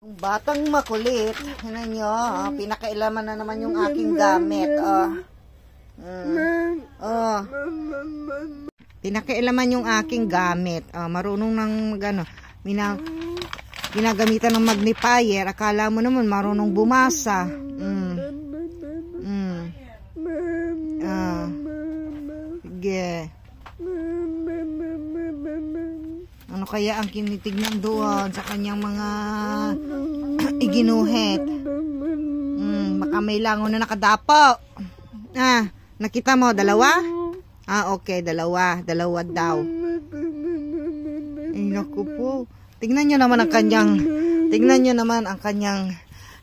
Batang makulit. Hinan nyo, pinakailaman na naman yung aking gamit. Pinakailaman yung aking gamit. Marunong ng ginagamitan ng magnifier. Akala mo naman marunong bumasa. Sige. Ano kaya ang kinitignan doon sa kanyang mga iginuhit? Baka may langon na nakadapo. Nakita mo, dalawa? Okay, dalawa. Dalawa daw. Ay, naku po. Tignan nyo naman ang kanyang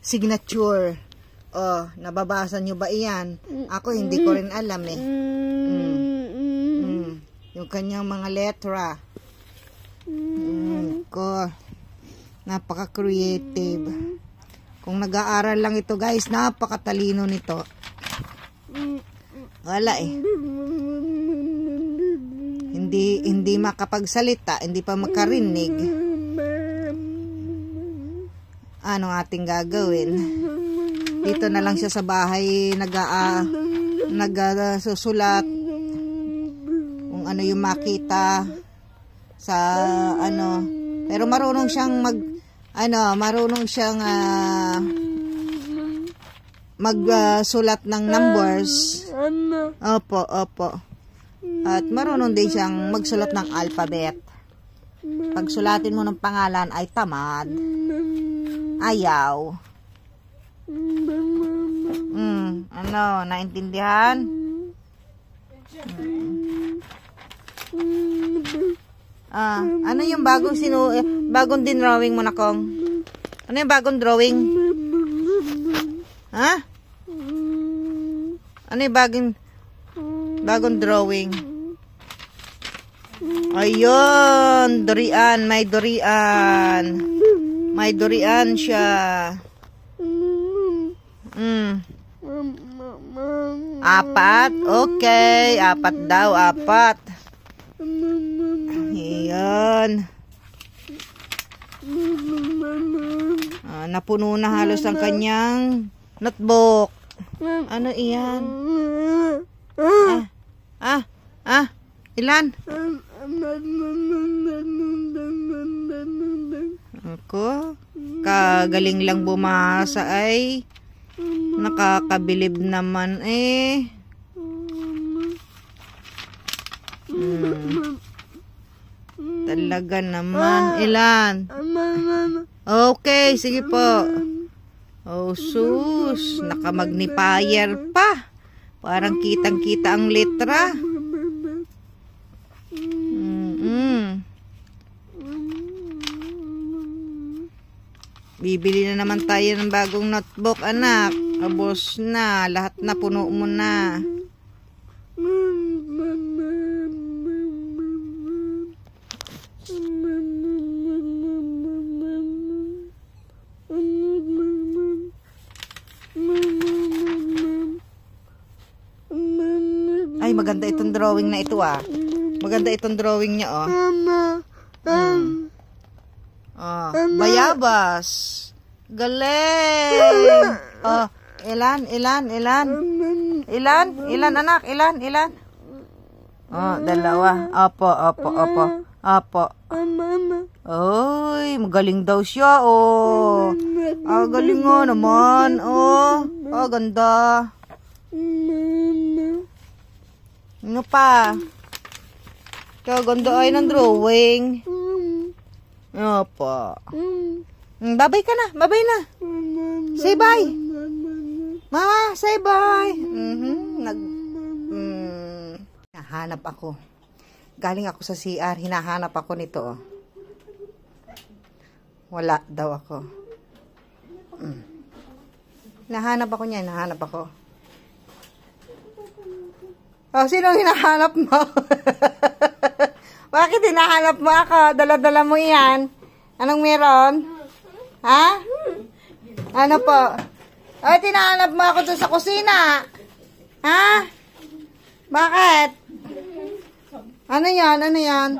signature. Nababasa nyo ba iyan? Ako hindi ko rin alam eh. Yung kanyang mga letra. Napaka-creative. Kung nag-aaral lang ito guys, napakatalino nito. Wala eh. Hindi makapagsalita, hindi pa makarinig. Anong ating gagawin? Dito na lang siya sa bahay nagsusulat kung ano yung makita sa pero marunong siyang magsulat ng numbers. Opo. At marunong din siyang magsulat ng alphabet. Pag sulatin mo ng pangalan ay tamad. Ayaw. Naintindihan? Ano yung bagong din drawing mo na kong? Ano yung bagong drawing? Ano yung bagong drawing? Ayun, durian, may durian. May durian siya. Apat? Okay, apat daw, apat. Ayan. Napuno na halos ang kanyang notebook. Ano iyan? Ilan? Ako, kagaling lang bumasa ay nakakabilib naman eh. Talaga naman. Ilan? Okay, sige po. Oh, sus. Nakamagnifier pa. Parang kitang-kita ang letra. Bibili na naman tayo ng bagong notebook, anak. Abos na. Lahat na puno mo na. Ay, maganda itong drawing na ito Maganda itong drawing niya Bayabas. Galing. Ilan anak? Ilan? Dalawa. Opo. Oy, magaling daw siya galing nga naman. Ganda. Ano pa? Ganda ay ng drawing. Opo. Babay ka na. Babay na. Say bye. Mama, say bye. Hinahanap ako. Galing ako sa CR. Hinahanap ako nito. Wala daw ako. Hinahanap ako niya. Hinahanap ako. Sino hinahanap mo? Bakit hinahanap mo ako? Dala-dala mo yan. Anong meron? Ano po? Hinahanap mo ako dun sa kusina. Bakit? Ano yan?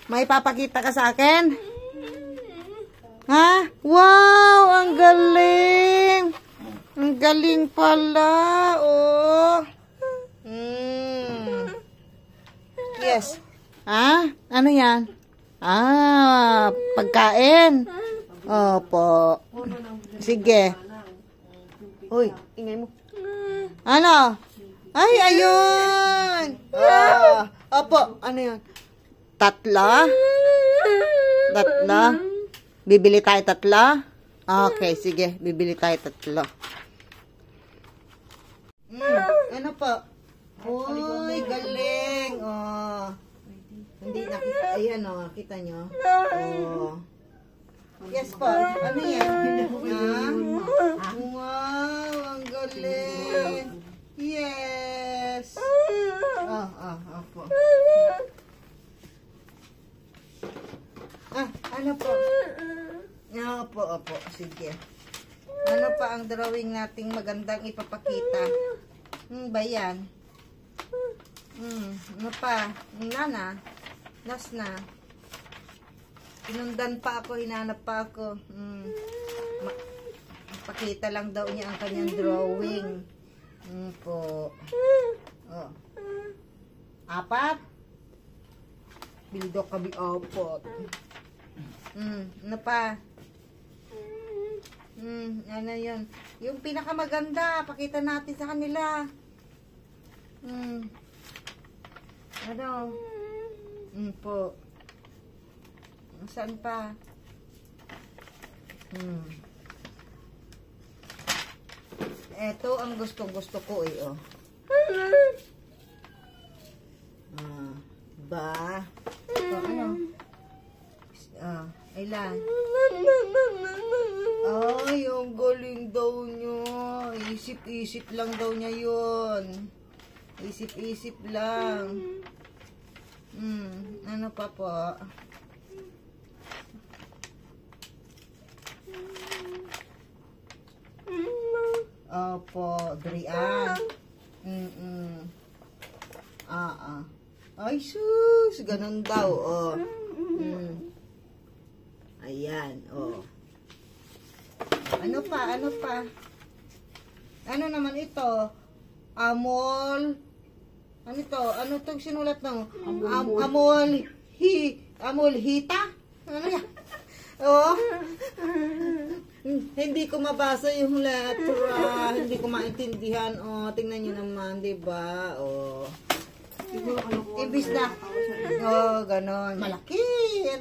May papakita ka sa akin? Wow! galing pala. Oh. Yes. Ano yan? Pagkain. Opo. Sige. Uy, ingay mo. Ano? Ay, ayun. Opo, ano yun? Tatlo? Bibili tayo tatlo? Okay, sige. Bibili tayo tatlo. Ano po? Uy, galing. Oh. Hindi nakita. Ayan, oh. Kita nyo? Oh. Yes po. Ano yan? Wow, ang galing. Yes. Opo. Ano po? Opo. Sige. Ano pa ang drawing nating magandang ipapakita? Ba yan? Ano pa? Nana. Last na. Pinundan pa ako, hinanap pa ako. Pakita lang daw niya ang kanyang drawing. Po. Oh. 4? Bildo kami 4. Ano pa? Ano yun? Yung pinakamaganda, pakita natin sa kanila. Ano? Po. Saan pa? Eto ang gustong-gusto ko oh. Ba? Ito, ano? Ilan? Ay, ang galing daw nyo. Isip-isip lang daw niya yun. Isip-isip lang. Ano pa po? Opo, Drian. Ay, sus, ganun daw, oh. Ayan, oh. Ano pa? Ano naman ito? Amol. Ano ito? Ano itong sinulat ng? Amol hita? Ano yan? Oh. Hindi ko mabasa yung letra. Hindi ko maintindihan. Oh, tingnan niyo naman, 'di ba? Oh. Imbis na. Oh, ganon. Malaki,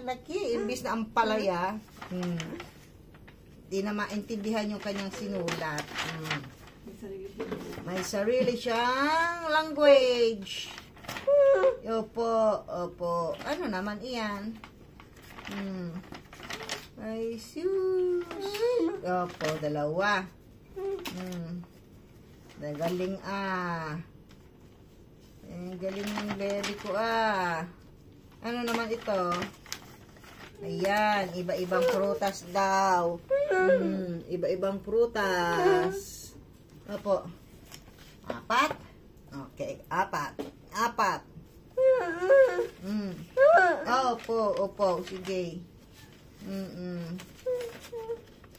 laki. Imbis na ang palaya. Hindi na maintindihan yung kanyang sinulat. May sarili siyang language. Opo. Ano naman iyan? Ay, sus. Opo, 2. Galing galing ng baby ko Ano naman ito? Ayan, iba-ibang prutas daw. Iba-ibang prutas. Opo. 4? Okay, 4. Opo, sige.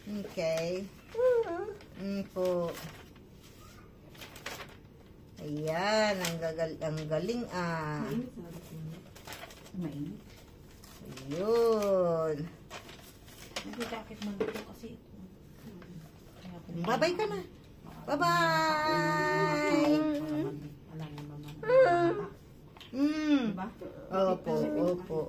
Okay. Po. Ayan, ang galing Ayun. Bye-bye ka na. Bye-bye. Opo.